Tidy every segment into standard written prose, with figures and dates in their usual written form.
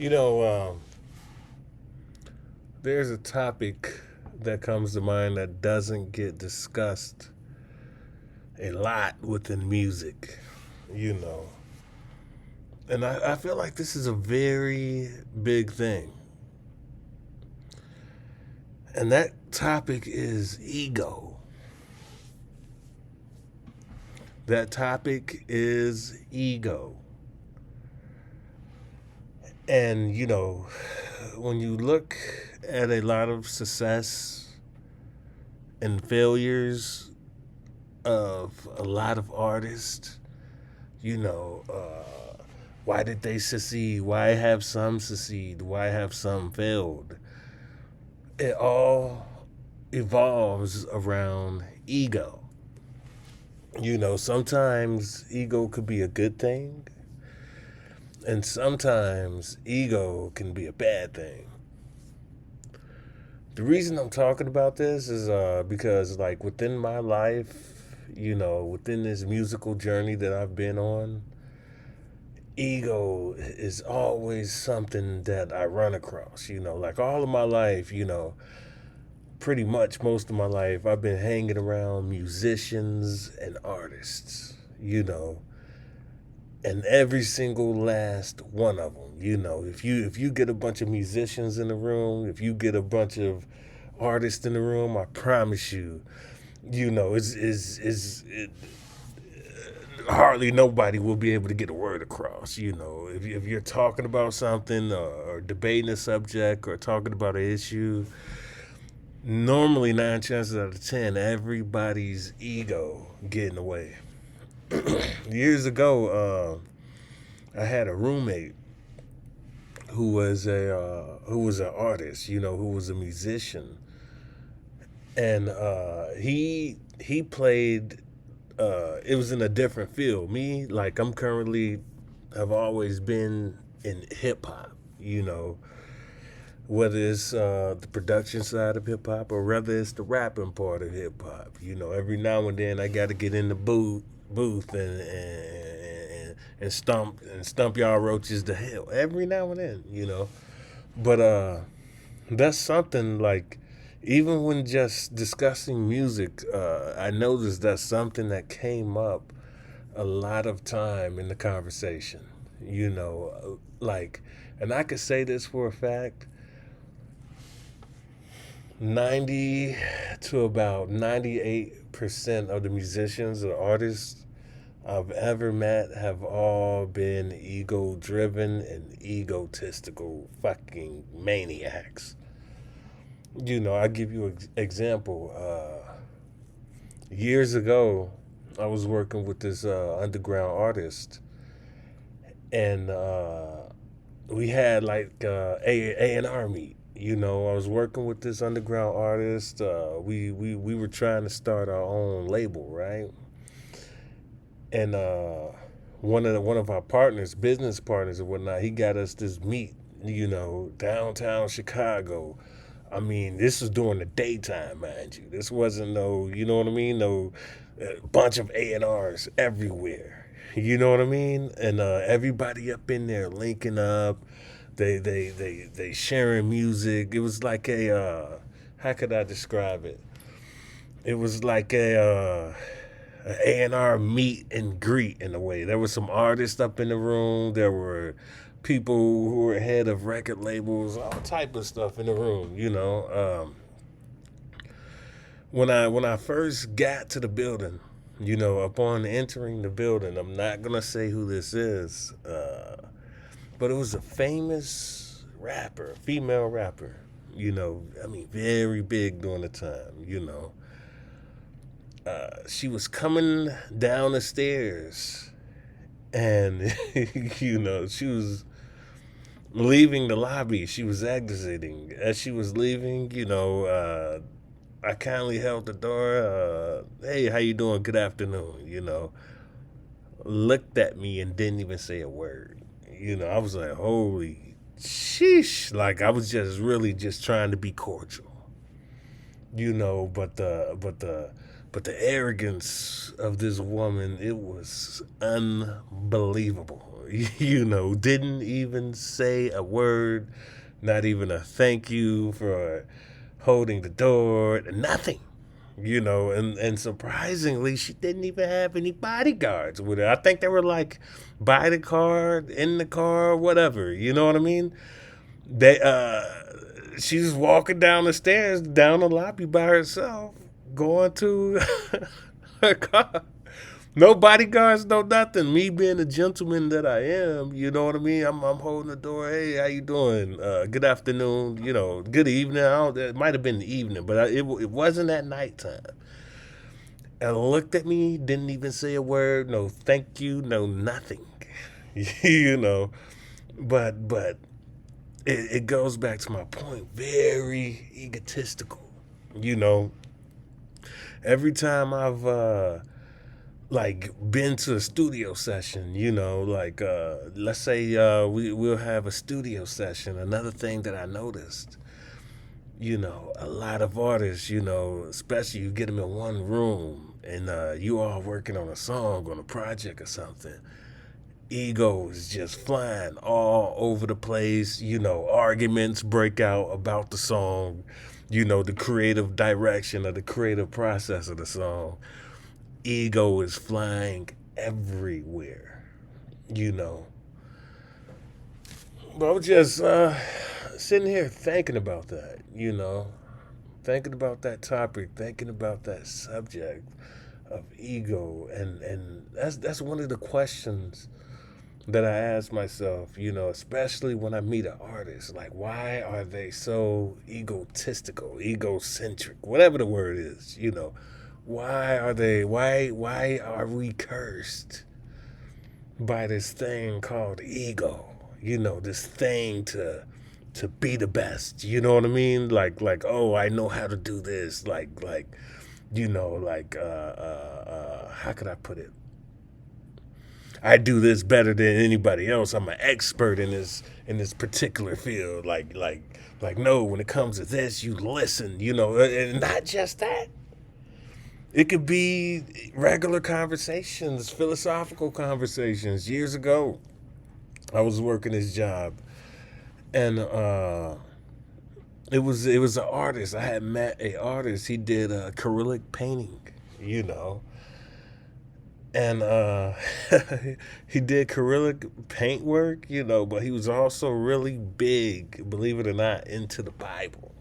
You know, there's a topic that comes to mind that doesn't get discussed a lot within music, you know. And I feel like this is a very big thing. And that topic is ego. That topic is ego. And, when you look at a lot of success and failures of a lot of artists, you know, why did they succeed? Why have some succeed? Why have some failed? It all evolves around ego. Sometimes ego could be a good thing, and sometimes ego can be a bad thing. The reason I'm talking about this is because, like, within my life, within this musical journey that I've been on, ego is always something that I run across. Like all of my life, pretty much most of my life, I've been hanging around musicians and artists, and every single last one of them. If you get a bunch of musicians in the room, if you get a bunch of artists in the room, I promise you, it, hardly nobody will be able to get a word across. If you're talking about something or debating a subject or talking about an issue, normally 9 chances out of 10, everybody's ego getting away. Years ago, I had a roommate who was an artist, who was a musician, and he played. It was in a different field. Me, like I'm currently, have always been in hip hop. Whether it's the production side of hip hop or whether it's the rapping part of hip hop. Every now and then I got to get in the booth and stump y'all roaches to hell every now and then. But that's something like, even when just discussing music, I noticed that's something that came up a lot of time in the conversation. Like, and I could say this for a fact: 90 to about 98% of the musicians or artists I've ever met have all been ego driven and egotistical fucking maniacs. I give you an example. Years ago, I was working with this underground artist, and we had like A&R meet. I was working with this underground artist. We were trying to start our own label, right? And one of our partners, business partners and whatnot, he got us this meet, downtown Chicago. I mean, this was during the daytime, mind you. This wasn't no, you know what I mean? No bunch of A&Rs everywhere. You know what I mean? And everybody up in there linking up. They sharing music. It was like how could I describe it? It was like a A&R meet and greet in a way. There were some artists up in the room. There were people who were head of record labels, all type of stuff in the room. When I first got to the building, upon entering the building, I'm not gonna say who this is, but it was a famous rapper, female rapper. I mean, very big during the time. She was coming down the stairs, and she was leaving the lobby. She was exiting. As she was leaving, I kindly held the door. Hey, how you doing? Good afternoon. Looked at me and didn't even say a word. I was like, holy sheesh. Like, I was just really just trying to be cordial. But the But the arrogance of this woman, it was unbelievable. Didn't even say a word, not even a thank you for holding the door, nothing. And surprisingly, she didn't even have any bodyguards with her. I think they were like by the car, in the car, whatever. You know what I mean? They she's walking down the stairs, down the lobby by herself, going to her car. No bodyguards, no nothing. Me being the gentleman that I am, you know what I mean. I'm holding the door. Hey, how you doing? Good afternoon. Good evening. It might have been the evening, but it wasn't at nighttime. And looked at me, didn't even say a word. No, thank you. No, nothing. you know, but it goes back to my point. Very egotistical. You know, every time I've like been to a studio session, like let's say we'll have a studio session. Another thing that I noticed, a lot of artists, especially you get them in one room and you all working on a song, on a project or something. Ego is just flying all over the place. Arguments break out about the song, the creative direction or the creative process of the song. Ego is flying everywhere, you know. But I was just sitting here thinking about that, thinking about that topic, thinking about that subject of ego, and that's one of the questions that I ask myself, especially when I meet an artist. Like, why are they so egotistical, egocentric, whatever the word is, why are we cursed by this thing called ego? This thing to be the best. You know what I mean? Like oh, I know how to do this. How could I put it? I do this better than anybody else. I'm an expert in this particular field. Like no, when it comes to this, you listen, and not just that. It could be regular conversations, philosophical conversations. Years ago, I was working this job, and it was an artist. I had met a artist. He did acrylic painting, you know, and he did acrylic paint work, but he was also really big, believe it or not, into the Bible.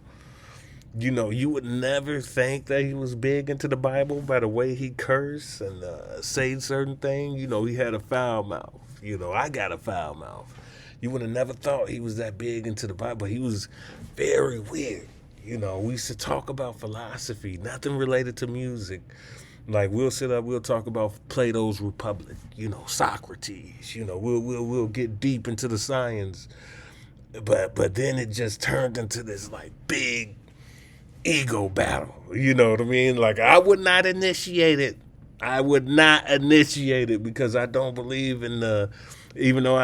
You would never think that he was big into the Bible by the way he cursed and say certain things. He had a foul mouth. I got a foul mouth. You would have never thought he was that big into the Bible. He was very weird. We used to talk about philosophy, nothing related to music. Like we'll sit up, we'll talk about Plato's Republic, Socrates. We'll get deep into the science, but then it just turned into this like big ego battle. You know what I mean? Like I would not initiate it. I would not initiate it because I don't believe in the. Even though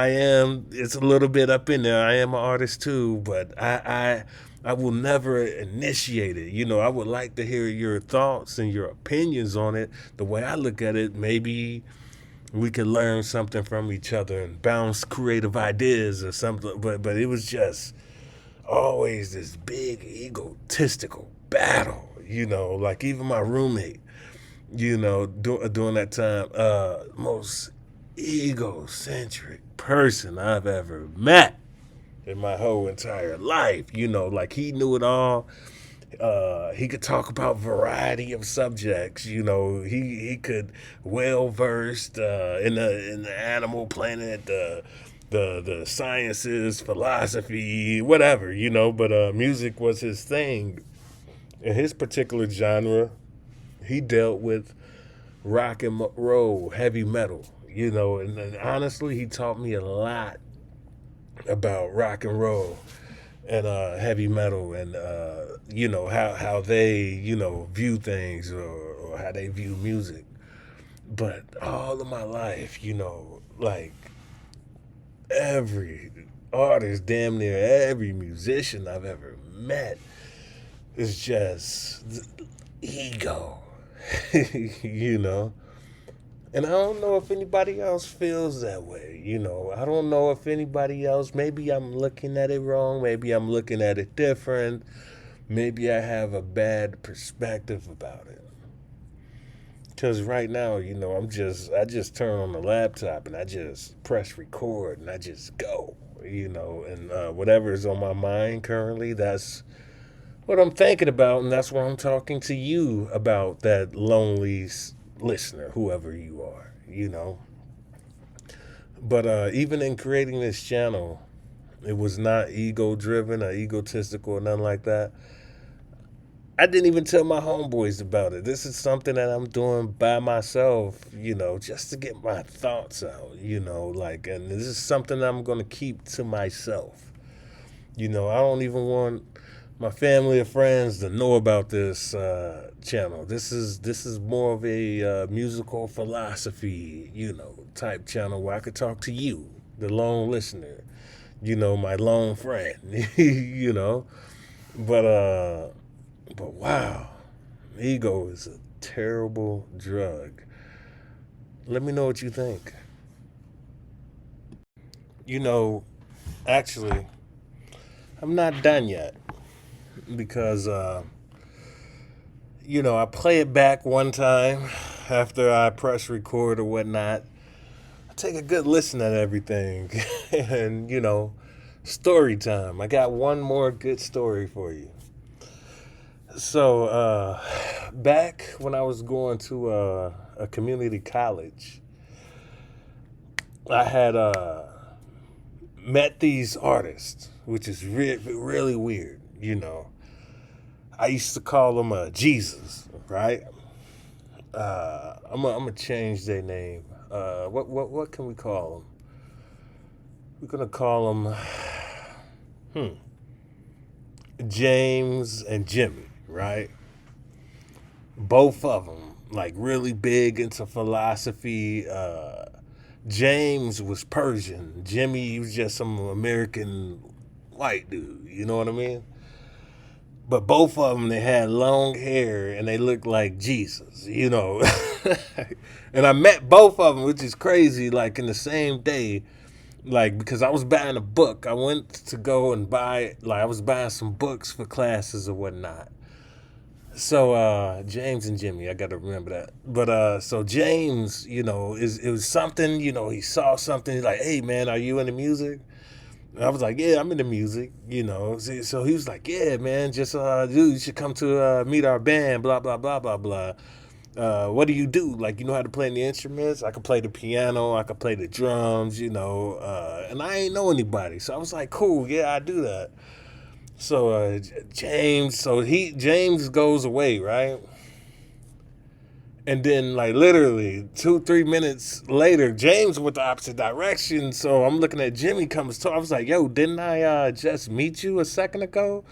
it's a little bit up in there. I am an artist too, but I will never initiate it. I would like to hear your thoughts and your opinions on it. The way I look at it, maybe we could learn something from each other and bounce creative ideas or something. But it was just always this big egotistical battle, like even my roommate, during that time, most egocentric person I've ever met in my whole entire life, like he knew it all. He could talk about variety of subjects. He could well versed in the animal planet, the sciences, philosophy, whatever. But music was his thing. In his particular genre, he dealt with rock and roll, heavy metal. And honestly, he taught me a lot about rock and roll and heavy metal and how they view things or how they view music. But all of my life, like every artist, damn near every musician I've ever met is just ego, you know. And I don't know if anybody else feels that way. I don't know if anybody else, maybe I'm looking at it wrong. Maybe I'm looking at it different. Maybe I have a bad perspective about it. Because right now, I just turn on the laptop and I just press record and I just go, and whatever's on my mind currently, that's what I'm thinking about. And that's what I'm talking to you about, that lonely listener, whoever you are. But even in creating this channel, it was not ego driven or egotistical or nothing like that. I didn't even tell my homeboys about it. This is something that I'm doing by myself, just to get my thoughts out, and this is something I'm going to keep to myself. I don't even want my family or friends to know about this channel. This is more of a musical philosophy, type channel where I could talk to you, the lone listener, my lone friend, But but wow, ego is a terrible drug. Let me know what you think. You know, Actually, I'm not done yet because I play it back one time after I press record or whatnot. I take a good listen at everything, and story time. I got one more good story for you. So, back when I was going to a community college, I had met these artists, which is really weird. I used to call them Jesus, right? I'm gonna change their name. What can we call them? We're gonna call them James and Jimmy, right? Both of them like really big into philosophy. James was Persian. Jimmy was just some American white dude. You know what I mean? But both of them, they had long hair and they looked like Jesus. And I met both of them, which is crazy, like in the same day. Like, because I was buying a book. I went to go and buy, like, I was buying some books for classes or whatnot. So James and Jimmy, I got to remember that. But so James, it was something. He saw something. He's like, "Hey man, are you into music?" And I was like, "Yeah, I'm into music." So he was like, "Yeah, man, just dude, you should come to meet our band." Blah blah blah blah blah. What do you do? Like, you know how to play any instruments? I could play the piano. I could play the drums. And I ain't know anybody, so I was like, "Cool, yeah, I do that." So James goes away, right? And then like literally 2-3 minutes later, James went the opposite direction. So I'm looking at Jimmy comes to. I was like, "Yo, didn't I just meet you a second ago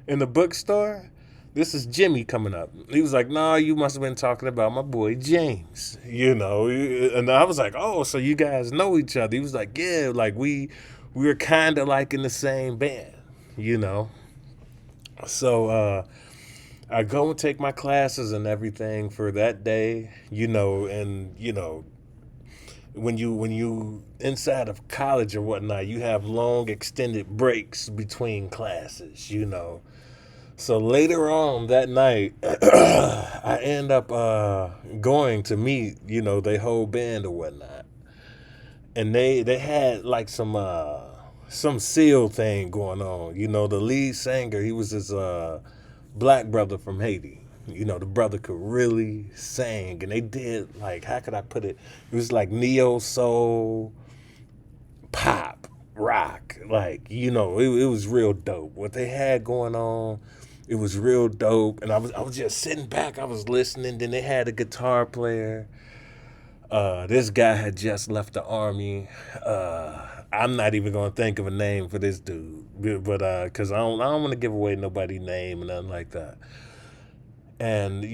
in the bookstore? This is Jimmy coming up." He was like, "No, you must have been talking about my boy James." And I was like, "Oh, so you guys know each other?" He was like, "Yeah, like we were kind of like in the same band, you know." So I go and take my classes and everything for that day, and when you inside of college or whatnot, you have long extended breaks between classes. So later on that night, I end up going to meet they whole band or whatnot, and they had like some seal thing going on. The lead singer, he was this black brother from Haiti. The brother could really sing, and they did like, how could I put it? It was like neo soul, pop, rock. Like it was real dope. What they had going on, it was real dope. And I was just sitting back. I was listening. Then they had a guitar player. This guy had just left the army. I'm not even gonna think of a name for this dude, but cause I don't want to give away nobody's name and nothing like that. And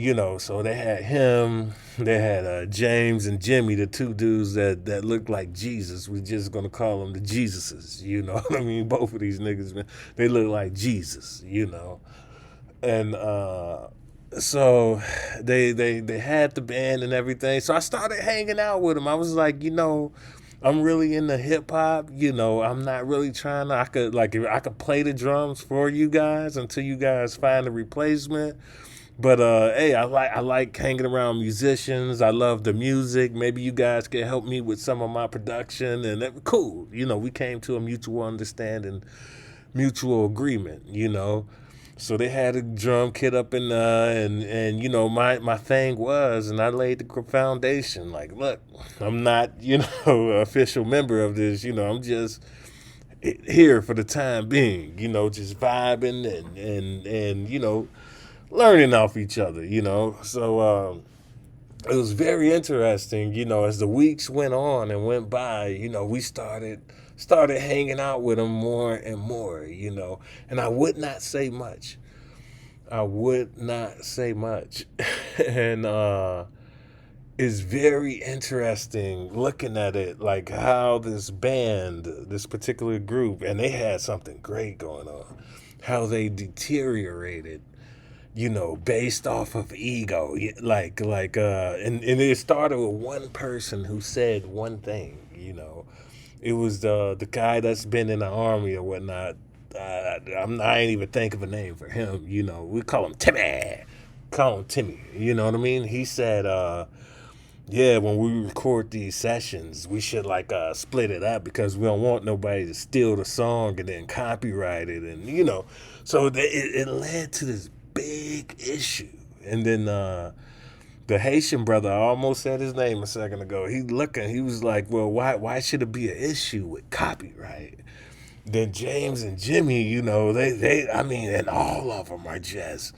so they had him, they had James and Jimmy, the two dudes that looked like Jesus. We just gonna call them the Jesuses. You know what I mean? Both of these niggas, man, they look like Jesus. And So they had the band and everything. So I started hanging out with them. I was like, I'm really into hip hop. I'm not really trying to. I could like if I could play the drums for you guys until you guys find a replacement. But hey, I like hanging around musicians. I love the music. Maybe you guys can help me with some of my production, and cool. We came to a mutual understanding, mutual agreement. So they had a drum kit up in and my thing was, and I laid the foundation. Like, look, I'm not an official member of this. I'm just here for the time being. Just vibing and learning off each other. So it was very interesting. As the weeks went on and went by, we started hanging out with them more and more. And I would not say much. I would not say much. And it's very interesting looking at it, like how this band, this particular group, and they had something great going on, how they deteriorated, based off of ego. And it started with one person who said one thing. It was the guy that's been in the army or whatnot. I ain't even think of a name for him. We call him Timmy. Call him Timmy. You know what I mean? He said, yeah, when we record these sessions, we should split it up because we don't want nobody to steal the song and then copyright it, and so it led to this big issue. And then the Haitian brother, I almost said his name a second ago. He was like, well, why should it be an issue with copyright? Then James and Jimmy, I mean, and all of them are just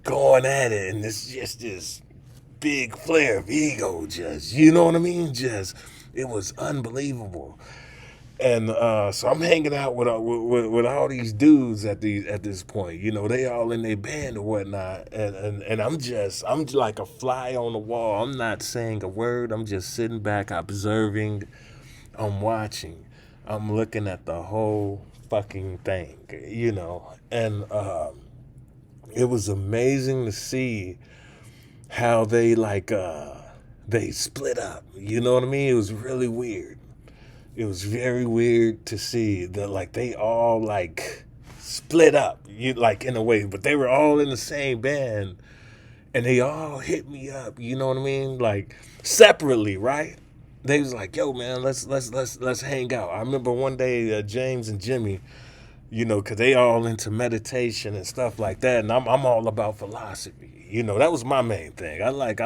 going at it, and it's just this big flare of ego, just, you know what I mean? Just, it was unbelievable. And so I'm hanging out with all these dudes at this point. They all in their band or whatnot, and I'm like a fly on the wall. I'm not saying a word. I'm just sitting back, observing. I'm watching. I'm looking at the whole fucking thing. And it was amazing to see how they split up. You know what I mean? It was really weird. It was very weird to see that they all split up, in a way, but they were all in the same band, and they all hit me up. You know what I mean? Separately, right? They was like, "Yo, man, let's hang out." I remember one day James and Jimmy, because they all into meditation and stuff like that, and I'm all about philosophy. That was my main thing. I like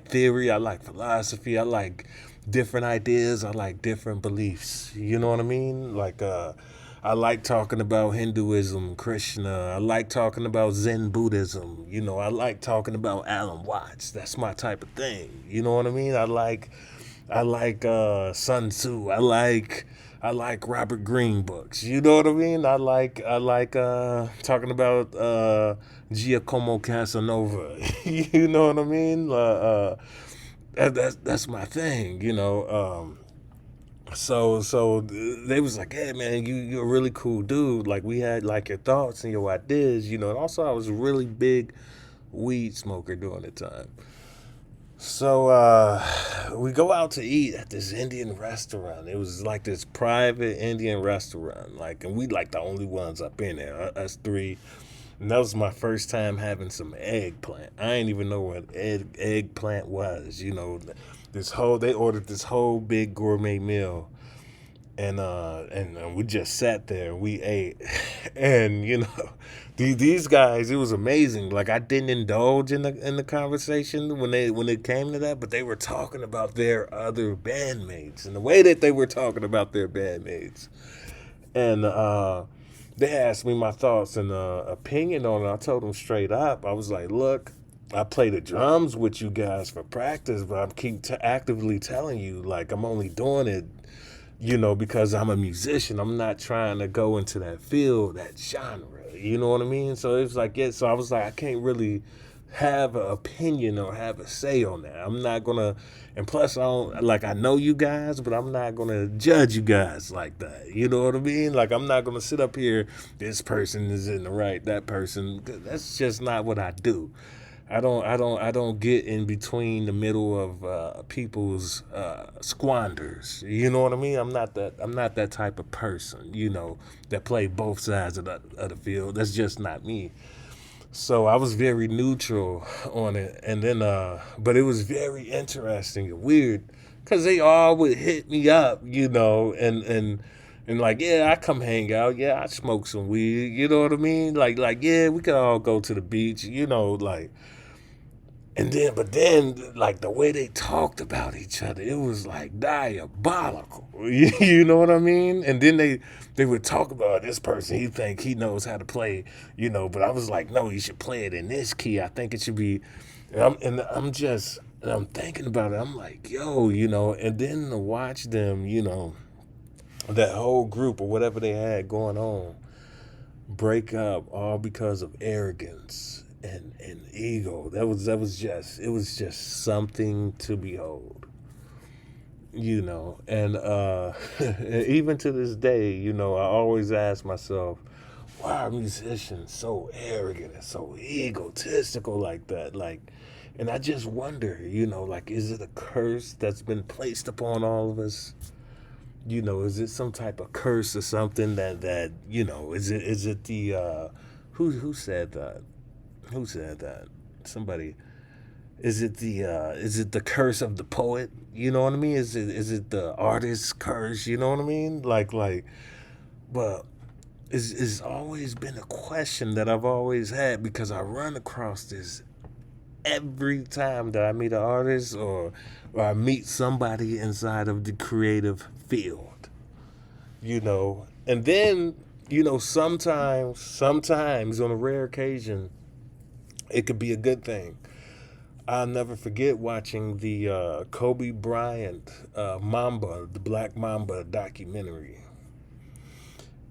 theory. I like philosophy. I like different ideas. I like different beliefs. You know what I mean? I like talking about Hinduism, Krishna. I like talking about Zen Buddhism. I like talking about Alan Watts. That's my type of thing. You know what I mean? I like Sun Tzu. I like Robert Greene books. You know what I mean? I like talking about Giacomo Casanova. You know what I mean? That's my thing. So they was like, "Hey man, you're a really cool dude. We had your thoughts and your ideas. And also I was a really big weed smoker during the time." So we go out to eat at this Indian restaurant. It was this private Indian restaurant, and we the only ones up in there, us three. And that was my first time having some eggplant. I didn't even know what eggplant was. They ordered this whole big gourmet meal, and we just sat there and we ate. And these guys, it was amazing. I didn't indulge in the conversation when it came to that, but they were talking about their other bandmates and the way that they were talking about their bandmates. And they asked me my thoughts and opinion on it. I told them straight up. I was like, "Look, I play the drums with you guys for practice, but I keep actively telling you, I'm only doing it, because I'm a musician. I'm not trying to go into that field, that genre. You know what I mean?" So it was yeah. So I was like, I can't really have an opinion or have a say on that. I'm not gonna, and plus I don't like, I know you guys, but I'm not gonna judge you guys like that. You know what I mean? Like, I'm not gonna sit up here. This person is in the right. That person. That's just not what I do. I don't get in between the middle of people's squanders. You know what I mean? I'm not that type of person. That play both sides of the field. That's just not me. So I was very neutral on it, and then but it was very interesting and weird because they all would hit me up, and like, yeah, I come hang out, yeah, I smoke some weed, you know what I mean? Like yeah, we could all go to the beach, like. And then, but then, like the way they talked about each other, it was like diabolical. You know what I mean? And then they would talk about this person. He think he knows how to play, But I was like, no, you should play it in this key. I think it should be. And I'm thinking about it. I'm like, yo, And then to watch them, that whole group or whatever they had going on, break up all because of arrogance and ego. It was just something to behold. And even to this day, I always ask myself, why are musicians so arrogant and so egotistical like that? Like, and I just wonder, like, is it a curse that's been placed upon all of us? Is it some type of curse or something that is it the who said that? Who said that? Somebody. Is it the curse of the poet? You know what I mean? Is it the artist's curse? You know what I mean? Like, but it's always been a question that I've always had because I run across this every time that I meet an artist or I meet somebody inside of the creative field. And then sometimes on a rare occasion, it could be a good thing. I'll never forget watching the Kobe Bryant Mamba, the Black Mamba documentary.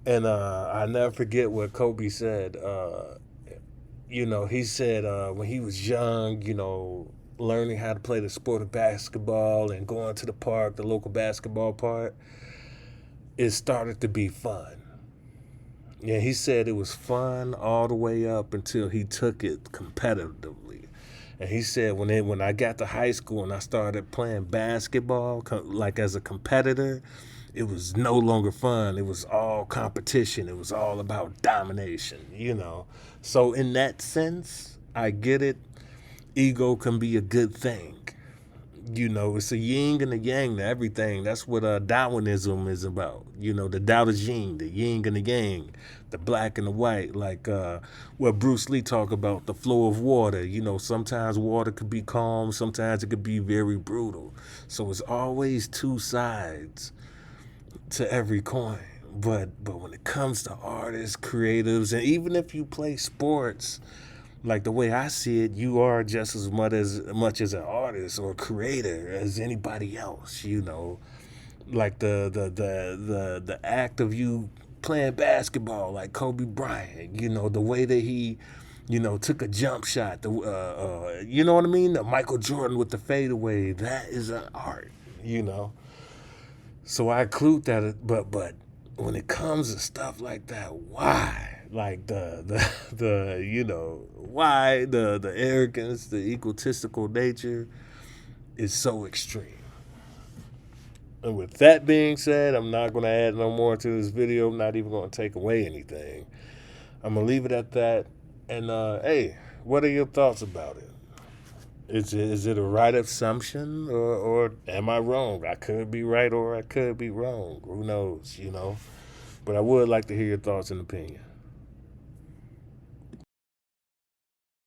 And I never forget what Kobe said. He said when he was young, learning how to play the sport of basketball and going to the park, the local basketball park, it started to be fun. Yeah, he said it was fun all the way up until he took it competitively. And he said when I got to high school and I started playing basketball, like as a competitor, it was no longer fun. It was all competition. It was all about domination. So in that sense, I get it. Ego can be a good thing. It's a yin and a yang to everything. That's what Darwinism is about. The Tao Te Ching, the yin and the yang, the black and the white. Like what Bruce Lee talk about, the flow of water. Sometimes water could be calm, sometimes it could be very brutal. So it's always two sides to every coin. But when it comes to artists, creatives, and even if you play sports, like the way I see it, you are just as much as an artist or creator as anybody else. Like the act of you playing basketball, like Kobe Bryant. The way that he, took a jump shot. You know what I mean? The Michael Jordan with the fadeaway. That is an art. So I include that, but when it comes to stuff like that, why? Like the why the arrogance, the egotistical nature is so extreme. And with that being said, I'm not going to add no more to this video. I'm not even going to take away anything. I'm going to leave it at that. And hey, what are your thoughts about it? Is it a right assumption or am I wrong? I could be right or I could be wrong. Who knows, But I would like to hear your thoughts and opinion.